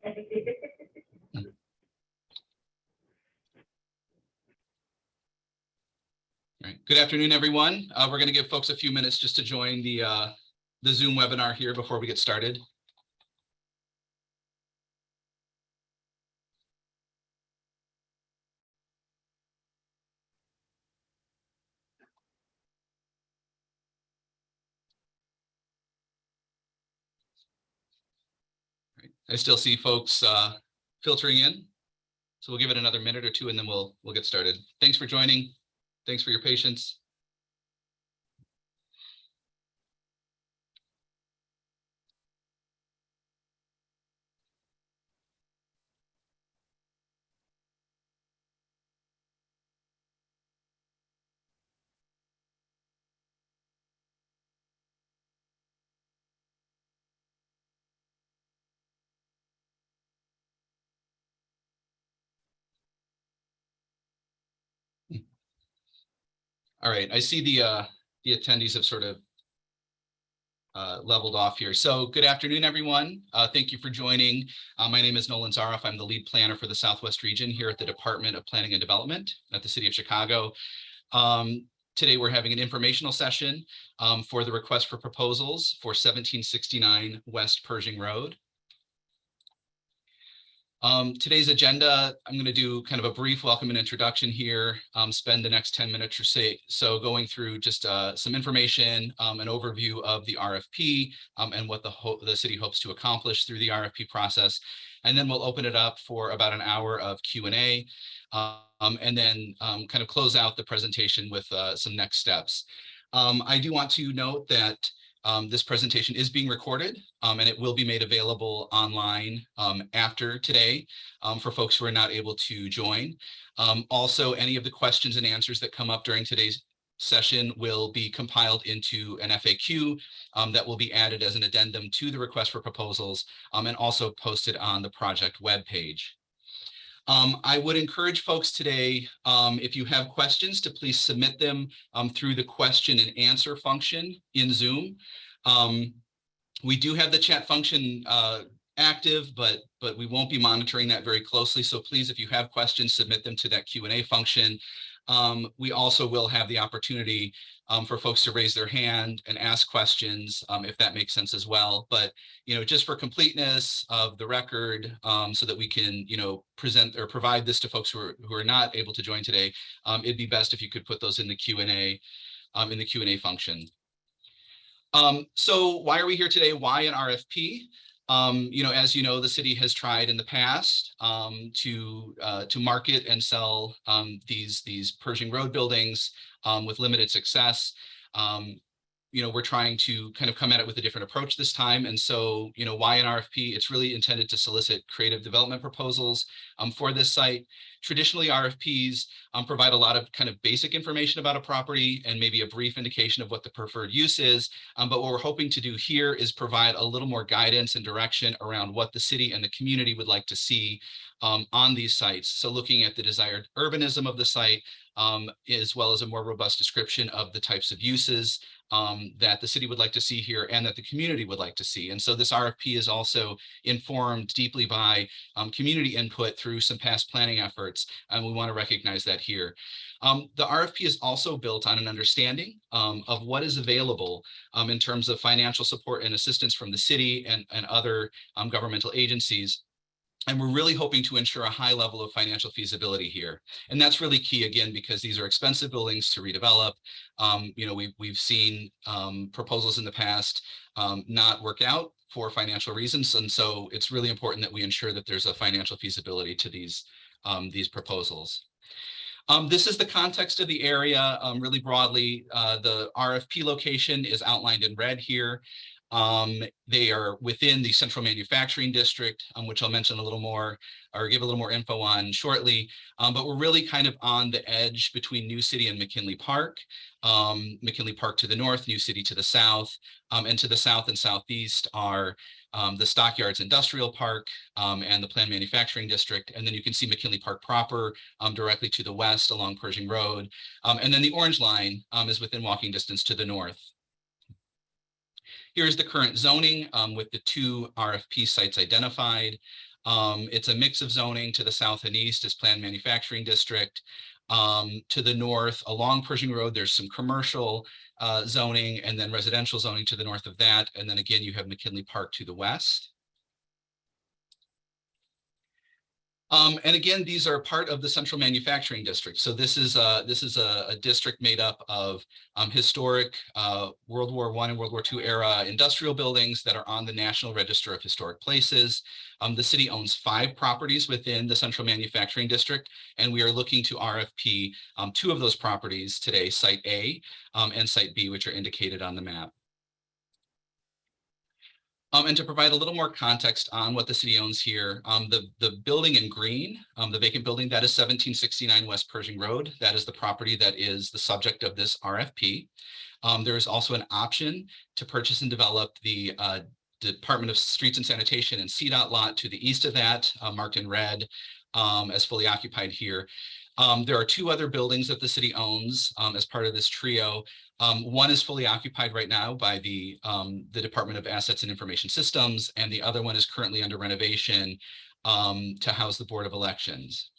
Right. Good afternoon, everyone. We're going to give folks a few minutes just to join the Zoom webinar here before we get started. Right. I still see folks filtering in, so we'll give it another minute or two, and then we'll get started. Thanks for joining. Thanks for your patience. All right, I see the attendees have sort of leveled off here. So good afternoon, everyone. Thank you for joining. My name is Nolan Zaroff. I'm the lead planner for the Southwest region here at the Department of Planning and Development at the City of Chicago. Today, we're having an informational session for the request for proposals for 1769 West Pershing Road. Today's agenda, I'm going to do kind of a brief welcome and introduction here, spend the next 10 minutes or so going through just some information, an overview of the RFP and what the city hopes to accomplish through the RFP process. And then we'll open it up for about an hour of Q&A, and then kind of close out the presentation with some next steps. I do want to note that this presentation is being recorded and it will be made available online after today for folks who are not able to join. Also, any of the questions and answers that come up during today's session will be compiled into an FAQ that will be added as an addendum to the request for proposals and also posted on the project webpage. I would encourage folks today, if you have questions, to please submit them through the question and answer function in Zoom. We do have the chat function active, but we won't be monitoring that very closely. So please, if you have questions, submit them to that Q&A function. We also will have the opportunity for folks to raise their hand and ask questions if that makes sense as well. But, just for completeness of the record, so that we can, present or provide this to folks who are not able to join today, it'd be best if you could put those in the Q&A function. So why are we here today? Why an RFP? As you know, the city has tried in the past to market and sell these Pershing Road buildings with limited success. We're trying to kind of come at it with a different approach this time. And so, why an RFP? It's really intended to solicit creative development proposals for this site. Traditionally, RFPs provide a lot of kind of basic information about a property and maybe a brief indication of what the preferred use is. But what we're hoping to do here is provide a little more guidance and direction around what the city and the community would like to see on these sites. So looking at the desired urbanism of the site, as well as a more robust description of the types of uses that the city would like to see here and that the community would like to see. And so this RFP is also informed deeply by community input through some past planning efforts, and we want to recognize that here. The RFP is also built on an understanding of what is available in terms of financial support and assistance from the city and other governmental agencies. And we're really hoping to ensure a high level of financial feasibility here. And that's really key, again, because these are expensive buildings to redevelop. We've seen proposals in the past not work out for financial reasons. And so it's really important that we ensure that there's a financial feasibility to these proposals. This is the context of the area really broadly. The RFP location is outlined in red here. They are within the central manufacturing district, which I'll mention a little more or give a little more info on shortly. But we're really kind of on the edge between New City and McKinley Park. McKinley Park to the north, New City to the south, and to the south and southeast are the Stockyards Industrial Park and the Planned Manufacturing District. And then you can see McKinley Park proper directly to the west along Pershing Road. And then the orange line is within walking distance to the north. Here's the current zoning with the two RFP sites identified. It's a mix of zoning. To the south and east is planned manufacturing district. To the north, along Pershing Road, there's some commercial zoning, and then residential zoning to the north of that. And then again, you have McKinley Park to the west. And again, these are part of the Central Manufacturing District. So this is a district made up of historic World War I and World War II era industrial buildings that are on the National Register of Historic Places. The city owns 5 properties within the Central Manufacturing District, and we are looking to RFP 2 of those properties today, Site A and Site B, which are indicated on the map. And to provide a little more context on what the city owns here, the building in green, the vacant building, that is 1769 West Pershing Road. That is the property that is the subject of this RFP. There is also an option to purchase and develop the Department of Streets and Sanitation and CDOT lot to the east of that, marked in red as fully occupied here. There are 2 other buildings that the city owns as part of this trio. One is fully occupied right now by the Department of Assets and Information Systems, and the other one is currently under renovation to house the Board of Elections.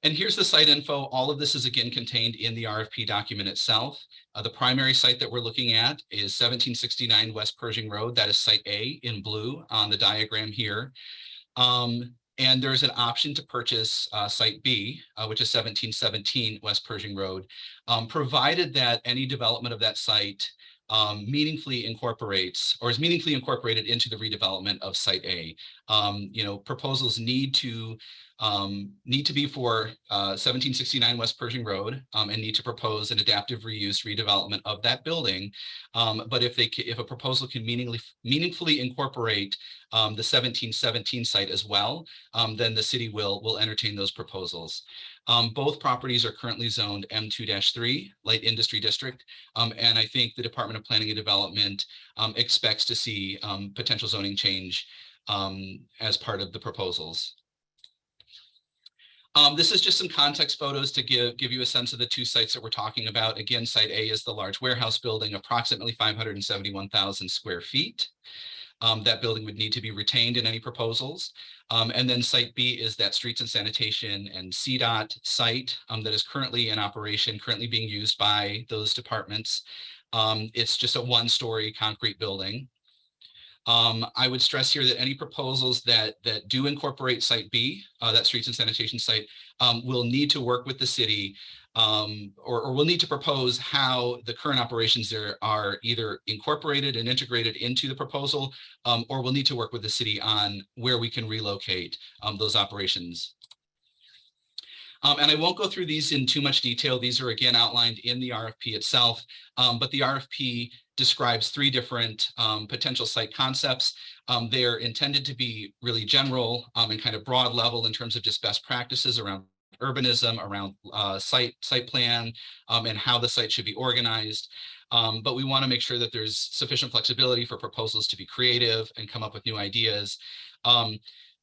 And here's the site info. All of this is again contained in the RFP document itself. The primary site that we're looking at is 1769 West Pershing Road. That is Site A in blue on the diagram here. And there's an option to purchase Site B, which is 1717 West Pershing Road, provided that any development of that site meaningfully incorporates or is meaningfully incorporated into the redevelopment of Site A. Proposals need to be for 1769 West Pershing Road and need to propose an adaptive reuse redevelopment of that building. But if a proposal can meaningfully incorporate the 1717 site as well, then the city will entertain those proposals. Both properties are currently zoned M2-3, Light Industry District, and I think the Department of Planning and Development expects to see potential zoning change as part of the proposals. This is just some context photos to give you a sense of the 2 sites that we're talking about. Again, Site A is the large warehouse building, approximately 571,000 square feet. That building would need to be retained in any proposals. And then Site B is that streets and sanitation and CDOT site that is currently in operation, currently being used by those departments. It's just a 1-story concrete building. I would stress here that any proposals that do incorporate Site B, that streets and sanitation site, will need to work with the city or will need to propose how the current operations there are either incorporated and integrated into the proposal, or we'll need to work with the city on where we can relocate those operations. And I won't go through these in too much detail. These are again outlined in the RFP itself, but the RFP describes 3 different potential site concepts. They're intended to be really general and kind of broad level in terms of just best practices around urbanism, around site plan, and how the site should be organized. But we want to make sure that there's sufficient flexibility for proposals to be creative and come up with new ideas.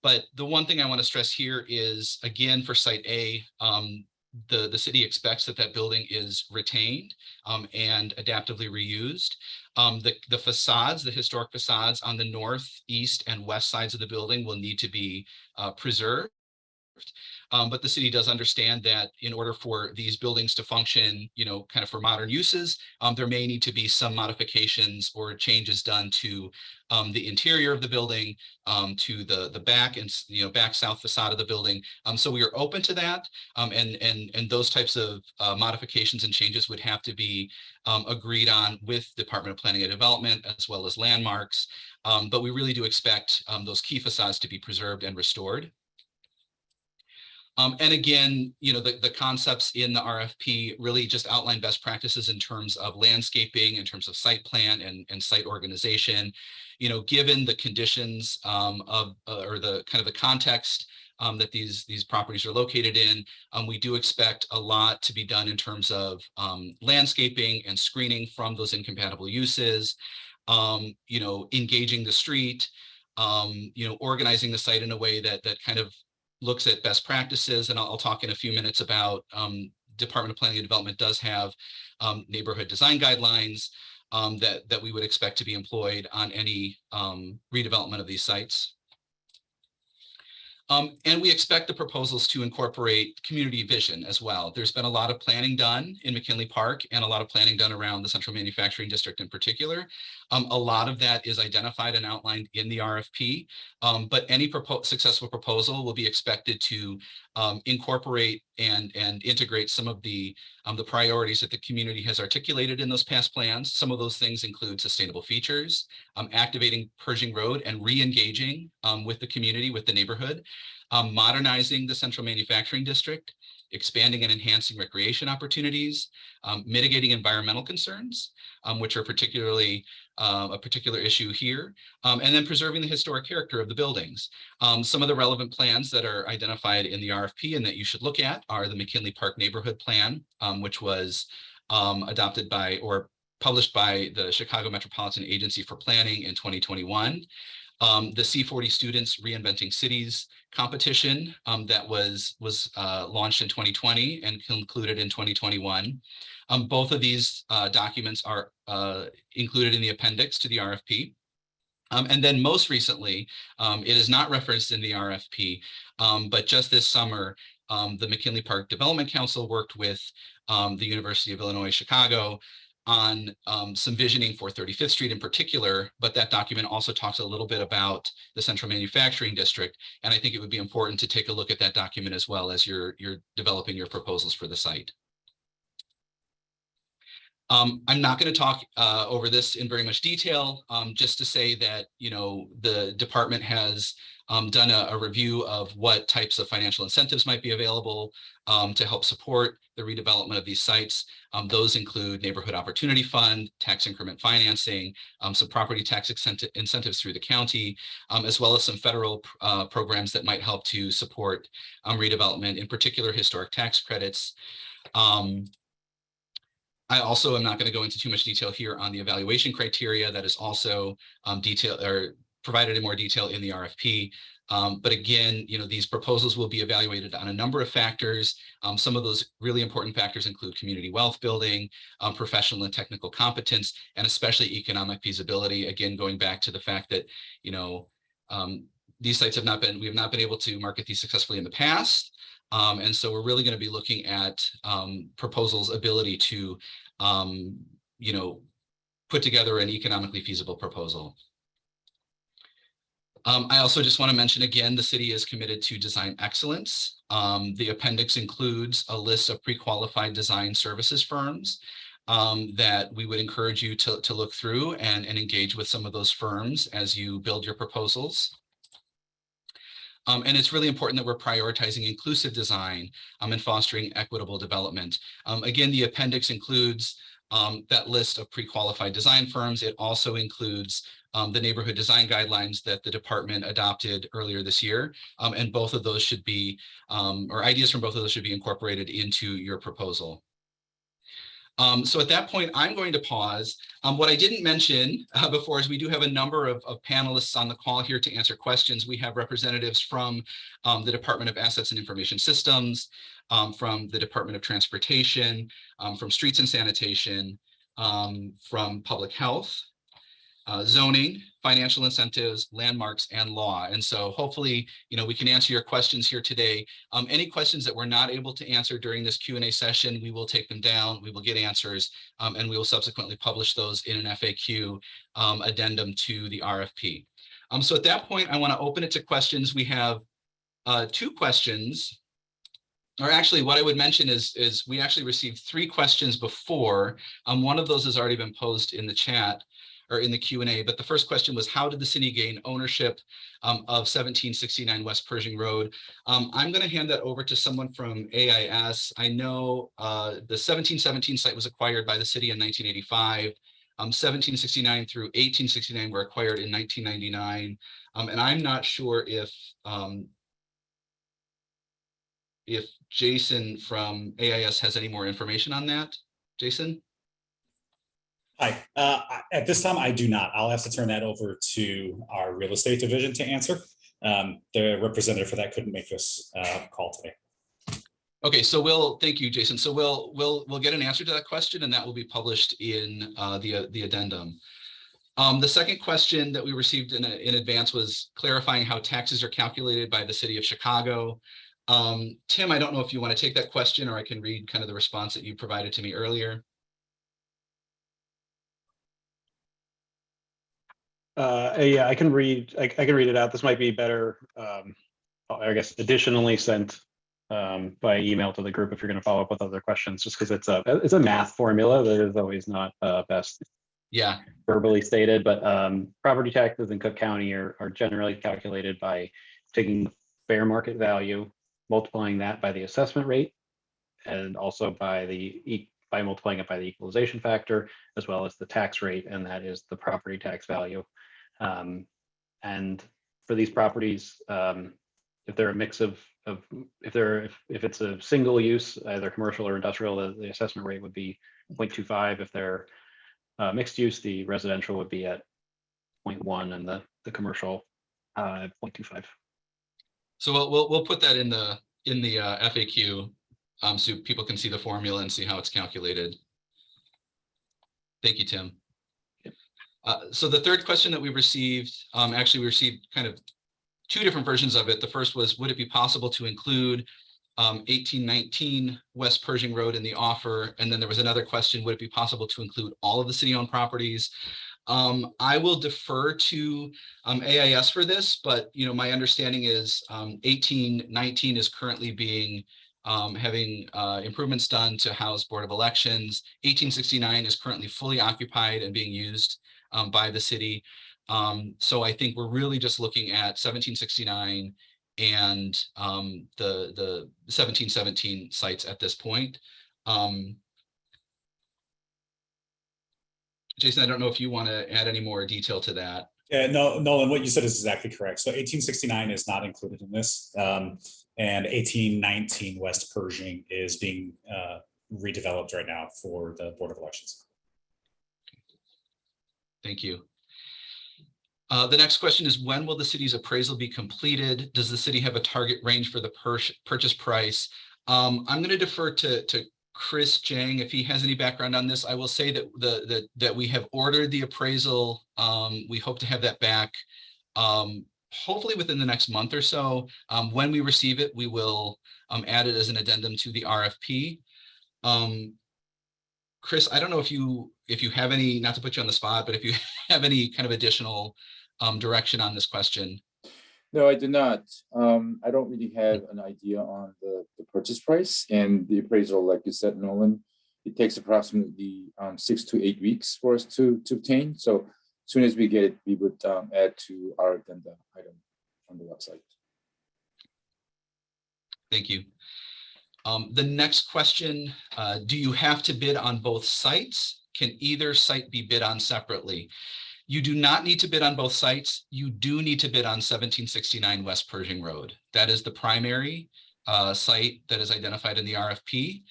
But the one thing I want to stress here is, again, for Site A, the city expects that building is retained and adaptively reused. The facades, the historic facades on the north, east, and west sides of the building will need to be preserved. But the city does understand that in order for these buildings to function, kind of for modern uses, there may need to be some modifications or changes done to the interior of the building, to the back and back south facade of the building. So we are open to that, and those types of modifications and changes would have to be agreed on with Department of Planning and Development as well as landmarks. But we really do expect those key facades to be preserved and restored. And again, the concepts in the RFP really just outline best practices in terms of landscaping, in terms of site plan and site organization. Given the conditions or the kind of the context that these properties are located in, we do expect a lot to be done in terms of landscaping and screening from those incompatible uses, engaging the street, organizing the site in a way that kind of looks at best practices. And I'll talk in a few minutes about Department of Planning and Development does have neighborhood design guidelines that we would expect to be employed on any redevelopment of these sites. And we expect the proposals to incorporate community vision as well. There's been a lot of planning done in McKinley Park and a lot of planning done around the Central Manufacturing District in particular. A lot of that is identified and outlined in the RFP, but any successful proposal will be expected to incorporate and integrate some of the priorities that the community has articulated in those past plans. Some of those things include sustainable features, activating Pershing Road and re-engaging with the community, with the neighborhood, modernizing the Central Manufacturing District, expanding and enhancing recreation opportunities, mitigating environmental concerns, which are particularly a particular issue here, and then preserving the historic character of the buildings. Some of the relevant plans that are identified in the RFP and that you should look at are the McKinley Park Neighborhood Plan, which was adopted by or published by the Chicago Metropolitan Agency for Planning in 2021. The C40 Students Reinventing Cities competition that was launched in 2020 and concluded in 2021. Both of these documents are included in the appendix to the RFP. And then most recently, it is not referenced in the RFP, but just this summer, the McKinley Park Development Council worked with the University of Illinois, Chicago on some visioning for 35th Street in particular, but that document also talks a little bit about the Central Manufacturing District. And I think it would be important to take a look at that document as well as you're developing your proposals for the site. I'm not going to talk over this in very much detail, just to say that, you know, the department has done a review of what types of financial incentives might be available to help support the redevelopment of these sites. Those include Neighborhood Opportunity Fund, tax increment financing, some property tax incentives through the county, as well as some federal programs that might help to support redevelopment, in particular historic tax credits. I also am not going to go into too much detail here on the evaluation criteria that is also provided in more detail in the RFP. But again, you know, these proposals will be evaluated on a number of factors. Some of those really important factors include community wealth building, professional and technical competence, and especially economic feasibility. Again, going back to the fact that, you know, these sites we have not been able to market these successfully in the past. And so we're really going to be looking at proposals' ability to, you know, put together an economically feasible proposal. I also just want to mention again, the city is committed to design excellence. The appendix includes a list of pre-qualified design services firms that we would encourage you to look through and engage with some of those firms as you build your proposals. And it's really important that we're prioritizing inclusive design and fostering equitable development. Again, the appendix includes that list of pre-qualified design firms. It also includes the neighborhood design guidelines that the department adopted earlier this year. And both of those should be, or ideas from both of those should be incorporated into your proposal. So at that point, I'm going to pause. What I didn't mention before is we do have a number of panelists on the call here to answer questions. We have representatives from the Department of Assets and Information Systems, from the Department of Transportation, from Streets and Sanitation, from Public Health, zoning, financial incentives, landmarks, and law. And so hopefully, you know, we can answer your questions here today. Any questions that we're not able to answer during this Q&A session, we will take them down, we will get answers, and we will subsequently publish those in an FAQ addendum to the RFP. So at that point, I want to open it to questions. We have 2 questions. Or actually, what I would mention is we actually received 3 questions before. One of those has already been posed in the chat or in the Q&A, but the first question was, how did the city gain ownership of 1769 West Pershing Road? I'm going to hand that over to someone from AIS. I know the 1717 site was acquired by the city in 1985. 1769 through 1869 were acquired in 1999. And I'm not sure if Jason from AIS has any more information on that. Jason? Hi, at this time, I do not. I'll have to turn that over to our real estate division to answer. The representative for that couldn't make this call today. Okay, so thank you, Jason. So we'll get an answer to that question, and that will be published in the addendum. The second question that we received in advance was clarifying how taxes are calculated by the city of Chicago. Tim, I don't know if you want to take that question, or I can read kind of the response that you provided to me earlier. Yeah, I can read. I can read it out. This might be better. I guess additionally sent by email to the group if you're going to follow up with other questions, just because it's a math formula that is always not best. Yeah. Verbally stated, but property taxes in Cook County are generally calculated by taking the fair market value, multiplying that by the assessment rate, and also by multiplying it by the equalization factor, as well as the tax rate, and that is the property tax value. And for these properties, if they're a mix of if it's a single use, either commercial or industrial, the assessment rate would be 0.25. If they're mixed use, the residential would be at 0.1 and the commercial 0.25. So we'll put that in the FAQ so people can see the formula and see how it's calculated. Thank you, Tim. Yep. So the third question that we received, actually we received kind of two different versions of it. The first was, would it be possible to include 1819 West Pershing Road in the offer? And then there was another question, would it be possible to include all of the city-owned properties? I will defer to AIS for this, but my understanding is 1819 is currently being having improvements done to house Board of Elections. 1869 is currently fully occupied and being used by the city. So I think we're really just looking at 1769 and the 1717 sites at this point. Jason, I don't know if you want to add any more detail to that. Yeah, no, Nolan, what you said is exactly correct. So 1869 is not included in this, and 1819 West Pershing is being redeveloped right now for the Board of Elections. Thank you. The next question is, when will the city's appraisal be completed? Does the city have a target range for the purchase price? I'm going to defer to Chris Jang if he has any background on this. I will say that that we have ordered the appraisal. We hope to have that back hopefully within the next month or so. When we receive it, we will add it as an addendum to the RFP. Chris, I don't know if you have any, not to put you on the spot, but if you have any kind of additional direction on this question. No, I do not. I don't really have an idea on the purchase price and the appraisal. Like you said, Nolan, it takes approximately 6 to 8 weeks for us to obtain. So as soon as we get it, we would add to our addenda item on the website. Thank you. The next question, do you have to bid on both sites? Can either site be bid on separately? You do not need to bid on both sites. You do need to bid on 1769 West Pershing Road. That is the primary site that is identified in the RFP.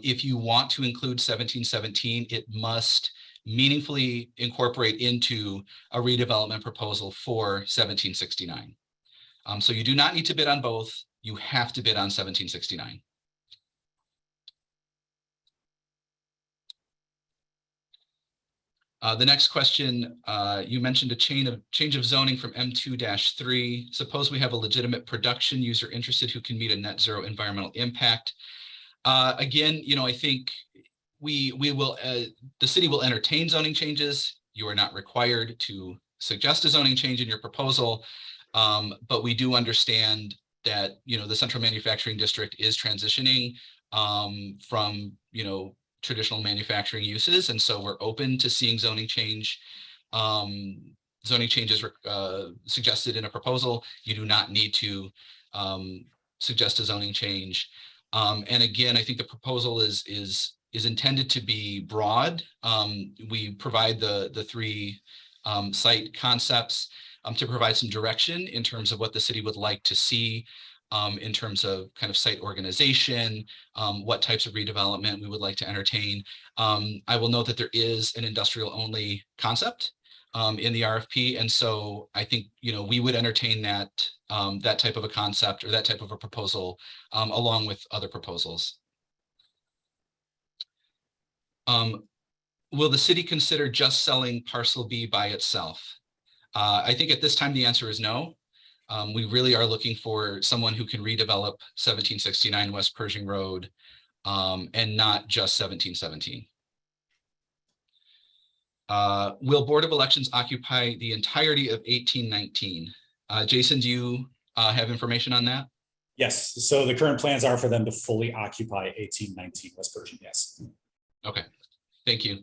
If you want to include 1717, it must meaningfully incorporate into a redevelopment proposal for 1769. So you do not need to bid on both. You have to bid on 1769. The next question, you mentioned a change of zoning from M2-3. Suppose we have a legitimate production user interested who can meet a net zero environmental impact. Again, I think we will, the city will entertain zoning changes. You are not required to suggest a zoning change in your proposal, but we do understand that, the central manufacturing district is transitioning from, traditional manufacturing uses. And so we're open to seeing zoning changes suggested in a proposal. You do not need to suggest a zoning change. And again, I think the proposal is intended to be broad. We provide the three site concepts to provide some direction in terms of what the city would like to see in terms of kind of site organization, what types of redevelopment we would like to entertain. I will note that there is an industrial only concept in the RFP. And so I think, we would entertain that, that type of a concept or that type of a proposal along with other proposals. will the city consider just selling parcel B by itself? I think at this time, the answer is no. We really are looking for someone who can redevelop 1769 West Pershing Road and not just 1717. Will Board of Elections occupy the entirety of 1819? Jason, do you have information on that? Yes, so the current plans are for them to fully occupy 1819 West Pershing, yes. Okay, thank you.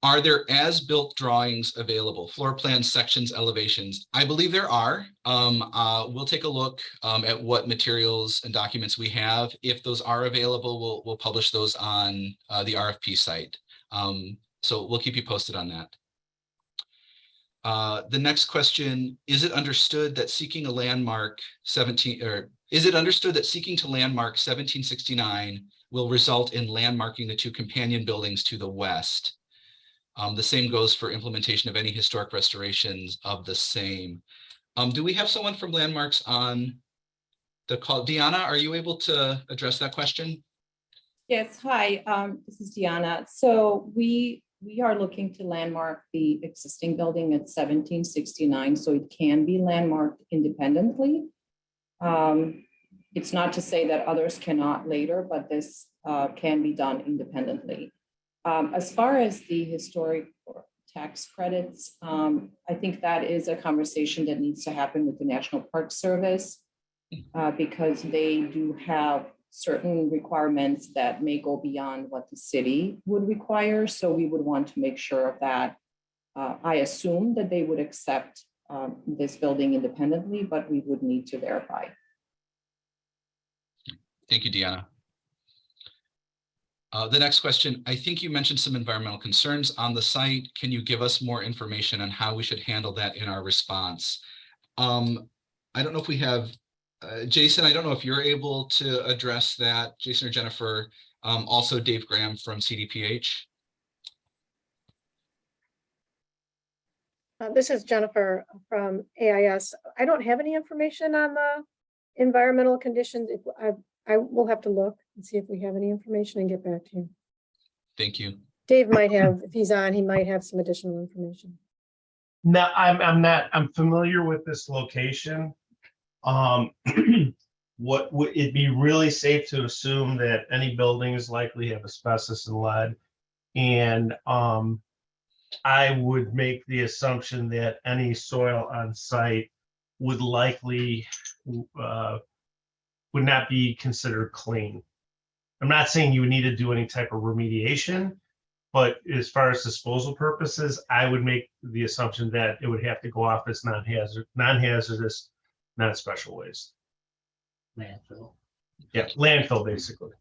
Are there as-built drawings available, floor plans, sections, elevations? I believe there are. We'll take a look at what materials and documents we have. If those are available, we'll publish those on the RFP site. So we'll keep you posted on that. The next question, is it understood that seeking to landmark 1769 will result in landmarking the two companion buildings to the west? The same goes for implementation of any historic restorations of the same. Do we have someone from Landmarks on the call? Deanna, are you able to address that question? Yes, hi, this is Deanna. So we are looking to landmark the existing building at 1769, so it can be landmarked independently. It's not to say that others cannot later, but this can be done independently. As far as the historic tax credits, I think that is a conversation that needs to happen with the National Park Service because they do have certain requirements that may go beyond what the city would require. So we would want to make sure of that. I assume that they would accept this building independently, but we would need to verify. Thank you, Deanna. The next question, I think you mentioned some environmental concerns on the site. Can you give us more information on how we should handle that in our response? I don't know if we have, Jason, I don't know if you're able to address that, Jason or Jennifer, also Dave Graham from CDPH. This is Jennifer from AIS. I don't have any information on the environmental conditions. I will have to look and see if we have any information and get back to you. Thank you. Dave might have, if he's on, he might have some additional information. No, I'm familiar with this location. Would it be really safe to assume that any buildings likely have asbestos and lead? And I would make the assumption that any soil on site would likely would not be considered clean. I'm not saying you would need to do any type of remediation, but as far as disposal purposes, I would make the assumption that it would have to go off as non-hazardous, non-special waste. Landfill. Yeah, landfill basically.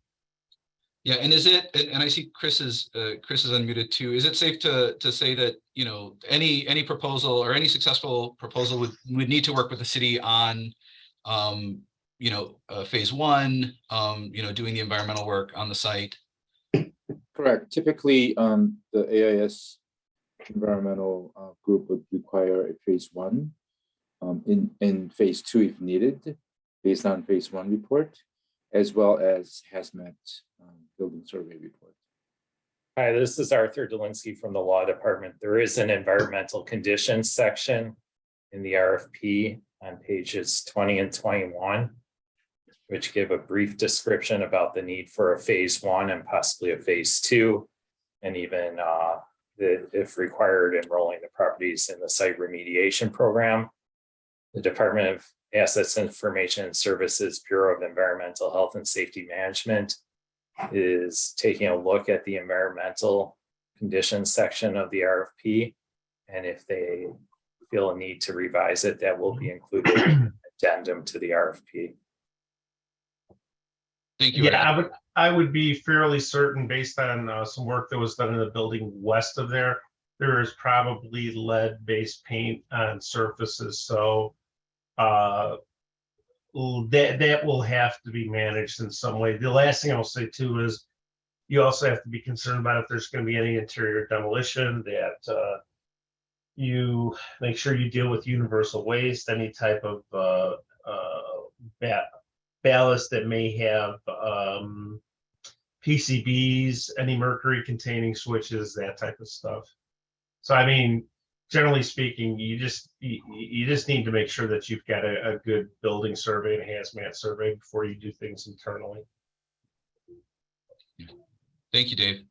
Yeah, and is it, and I see Chris is unmuted too. Is it safe to say that, you know, any proposal or any successful proposal would need to work with the city on, you know, phase one, you know, doing the environmental work on the site? Correct. Typically, the AIS environmental group would require a phase one, in phase two if needed, based on phase one report, as well as hazmat building survey report. Hi, this is Arthur Delinsky from the Law Department. There is an environmental conditions section in the RFP on pages 20 and 21, which give a brief description about the need for a phase one and possibly a phase two, and even if required, enrolling the properties in the site remediation program. The Department of Assets Information and Services Bureau of Environmental Health and Safety Management is taking a look at the environmental conditions section of the RFP. And if they feel a need to revise it, that will be included in an addendum to the RFP. Thank you. Yeah, I would be fairly certain based on some work that was done in the building west of there, there is probably lead-based paint on surfaces. So that will have to be managed in some way. The last thing I'll say too is you also have to be concerned about if there's going to be any interior demolition, that you make sure you deal with universal waste, any type of ballast that may have PCBs, any mercury containing switches, that type of stuff. So I mean, generally speaking, you just need to make sure that you've got a good building survey and a hazmat survey before you do things internally. Thank you, Dave.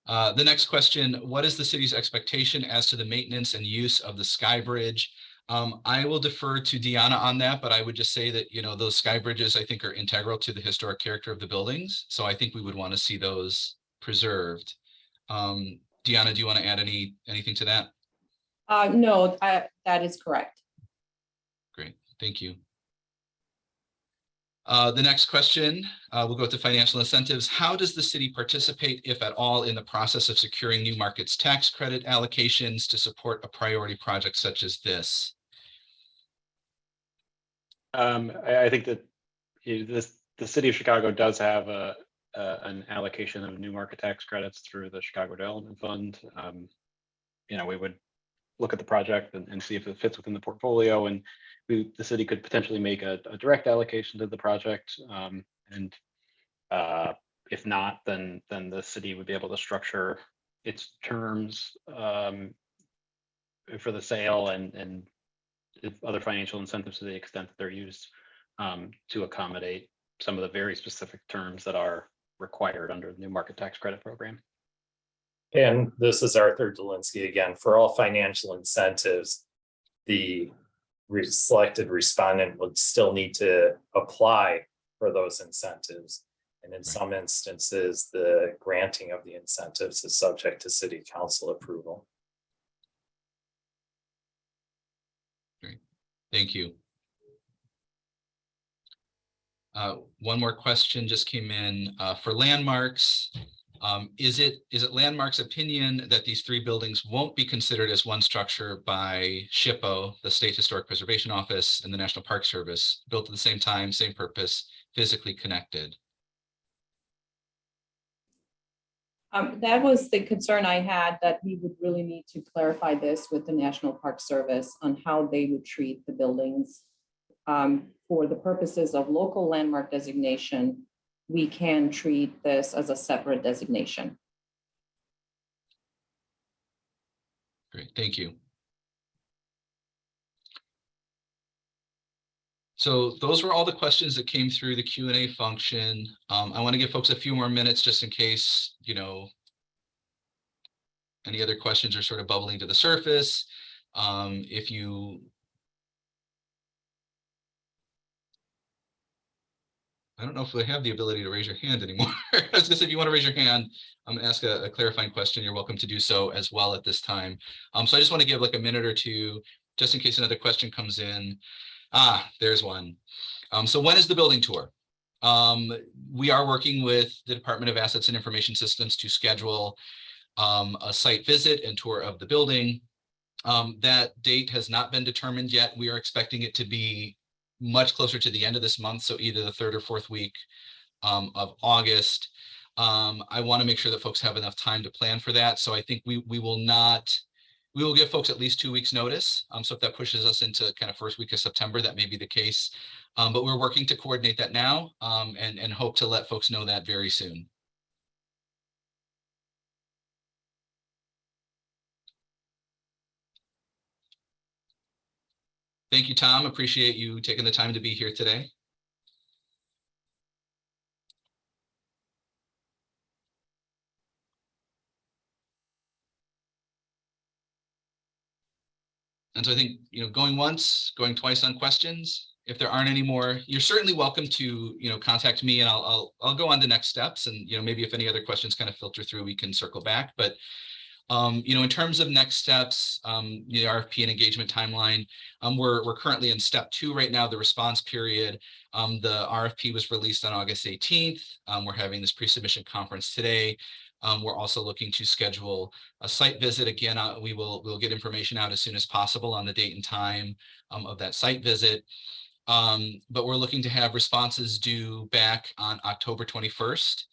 The next question, what is the city's expectation as to the maintenance and use of the Sky Bridge? I will defer to Deanna on that, but I would just say that, you know, those sky bridges, I think, are integral to the historic character of the buildings. So I think we would want to see those preserved. Deanna, do you want to add anything to that? No, that is correct. Great, thank you. The next question, we'll go to financial incentives. How does the city participate, if at all, in the process of securing new markets tax credit allocations to support a priority project such as this? I think that the city of Chicago does have an allocation of new market tax credits through the Chicago Development Fund. You know, we would look at the project and see if it fits within the portfolio, and the city could potentially make a direct allocation to the project. And if not, then the city would be able to structure its terms for the sale and other financial incentives to the extent that they're used to accommodate some of the very specific terms that are required under the new market tax credit program. And this is Arthur Dolinsky again. For all financial incentives, the selected respondent would still need to apply for those incentives. And in some instances, the granting of the incentives is subject to city council approval. Great, thank you. One more question just came in for landmarks. Is it Landmark's opinion that these three buildings won't be considered as one structure by SHPO, the State Historic Preservation Office, and the National Park Service, built at the same time, same purpose, physically connected? That was the concern I had, that we would really need to clarify this with the National Park Service on how they would treat the buildings. For the purposes of local landmark designation, we can treat this as a separate designation. Great, thank you. So those were all the questions that came through the Q&A function. I want to give folks a few more minutes just in case, you know, any other questions are sort of bubbling to the surface. If you I don't know if we have the ability to raise your hand anymore. I was gonna say, if you want to raise your hand, ask a clarifying question, you're welcome to do so as well at this time. So I just want to give like a minute or two, just in case another question comes in. There's one. So when is the building tour? We are working with the Department of Assets and Information Systems to schedule a site visit and tour of the building. That date has not been determined yet. We are expecting it to be much closer to the end of this month, so either the 3rd or 4th week of August. I want to make sure that folks have enough time to plan for that. So I think we will give folks at least 2 weeks notice. So if that pushes us into kind of 1st week of September, that may be the case. But we're working to coordinate that now and hope to let folks know that very soon. Thank you, Tom. Appreciate you taking the time to be here today. And so I think, you know, going once, going twice on questions. If there aren't any more, you're certainly welcome to, you know, contact me, and I'll go on to next steps. And, you know, maybe if any other questions kind of filter through, we can circle back. But you know, in terms of next steps, the RFP and engagement timeline, we're currently in step 2 right now, the response period. The RFP was released on August 18th. We're having this pre-submission conference today. We're also looking to schedule a site visit. Again, we'll get information out as soon as possible on the date and time of that site visit. But we're looking to have responses due back on October 21st,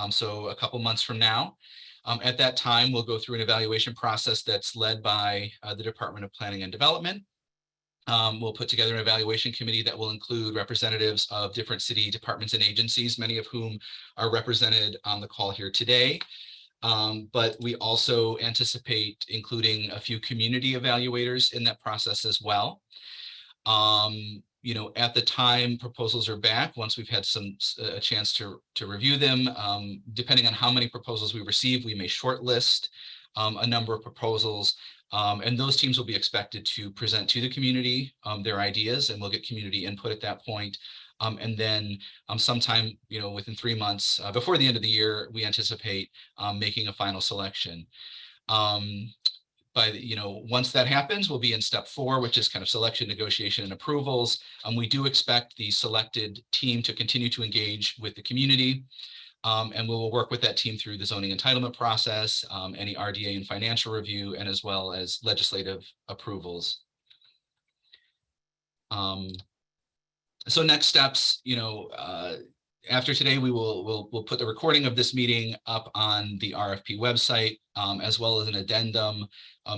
so a couple months from now. At that time, we'll go through an evaluation process that's led by the Department of Planning and Development. We'll put together an evaluation committee that will include representatives of different city departments and agencies, many of whom are represented on the call here today. But we also anticipate including a few community evaluators in that process as well. You know, at the time proposals are back, once we've had a chance to review them, depending on how many proposals we receive, we may shortlist a number of proposals. And those teams will be expected to present to the community their ideas, and we'll get community input at that point. And then sometime, you know, within 3 months before the end of the year, we anticipate making a final selection. You know, once that happens, we'll be in step 4, which is kind of selection, negotiation, and approvals. We do expect the selected team to continue to engage with the community. And we will work with that team through the zoning entitlement process, any RDA and financial review, and as well as legislative approvals. So next steps, you know, after today, we'll put the recording of this meeting up on the RFP website, as well as an addendum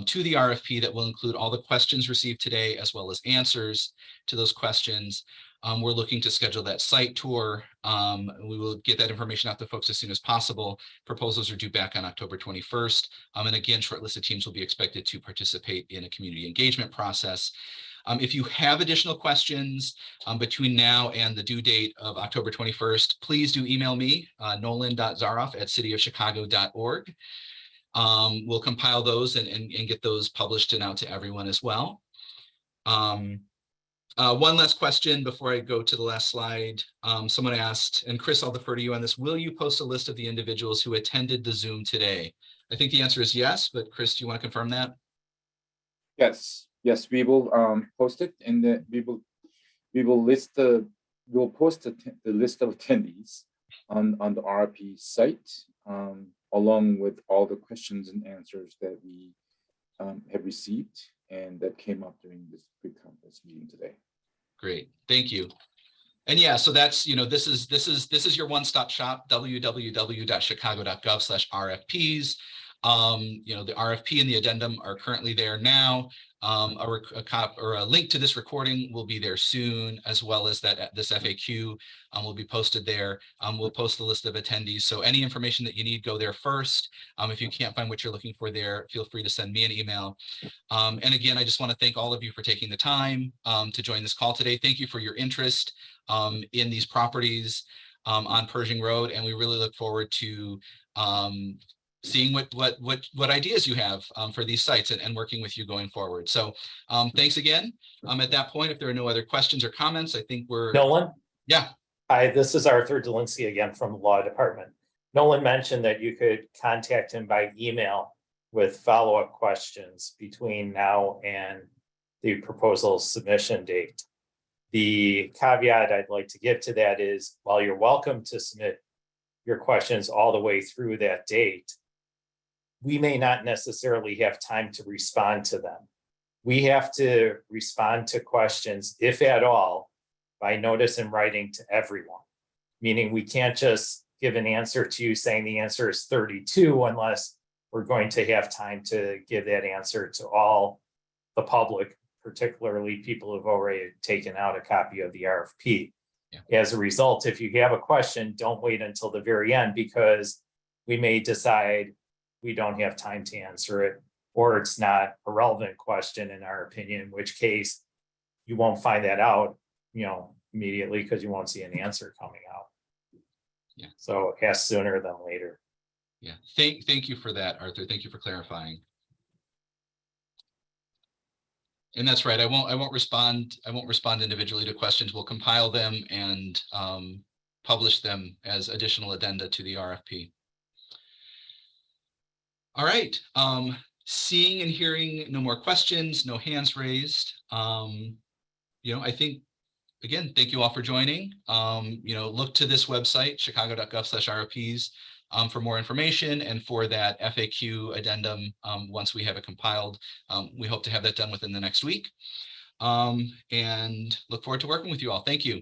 to the RFP that will include all the questions received today, as well as answers to those questions. We're looking to schedule that site tour. We will get that information out to folks as soon as possible. Proposals are due back on October 21st. And again, shortlisted teams will be expected to participate in a community engagement process. If you have additional questions between now and the due date of October 21st, please do email me, nolan.zaroff@cityofchicago.org. We'll compile those and get those published and out to everyone as well. One last question before I go to the last slide. Someone asked, and Chris, I'll defer to you on this, will you post a list of the individuals who attended the Zoom today? I think the answer is yes, but Chris, do you want to confirm that? Yes, we will post it, and we'll post the list of attendees on the RFP site, along with all the questions and answers that we have received and that came up during this pre-conference meeting today. Great, thank you. And yeah, so that's, you know, this is your one-stop shop, www.chicago.gov/RFPs. You know, the RFP and the addendum are currently there now. A link to this recording will be there soon, as well as this FAQ will be posted there. We'll post the list of attendees. So any information that you need, go there first. If you can't find what you're looking for there, feel free to send me an email. And again, I just want to thank all of you for taking the time to join this call today. Thank you for your interest in these properties on Pershing Road, and we really look forward to seeing what ideas you have for these sites and working with you going forward. So thanks again. At that point, if there are no other questions or comments, I think we're— Nolan? Yeah. Hi, this is Arthur Delinsky again from the Law Department. Nolan mentioned that you could contact him by email with follow-up questions between now and the proposal submission date. The caveat I'd like to give to that is, while you're welcome to submit your questions all the way through that date, we may not necessarily have time to respond to them. We have to respond to questions, if at all, by notice in writing to everyone. Meaning we can't just give an answer to you saying the answer is 32 unless we're going to have time to give that answer to all the public, particularly people who've already taken out a copy of the RFP. Yeah. As a result, if you have a question, don't wait until the very end, because we may decide we don't have time to answer it, or it's not a relevant question in our opinion, in which case you won't find that out, you know, immediately, because you won't see an answer coming out. Yeah. So ask sooner than later. Yeah. Thank you for that, Arthur. Thank you for clarifying. And that's right. I won't respond individually to questions. We'll compile them and publish them as additional addenda to the RFP. All right. Seeing and hearing no more questions, no hands raised. You know, I think, again, thank you all for joining. You know, look to this website, chicago.gov/RFPs, for more information and for that FAQ addendum once we have it compiled. We hope to have that done within the next week. And look forward to working with you all. Thank you.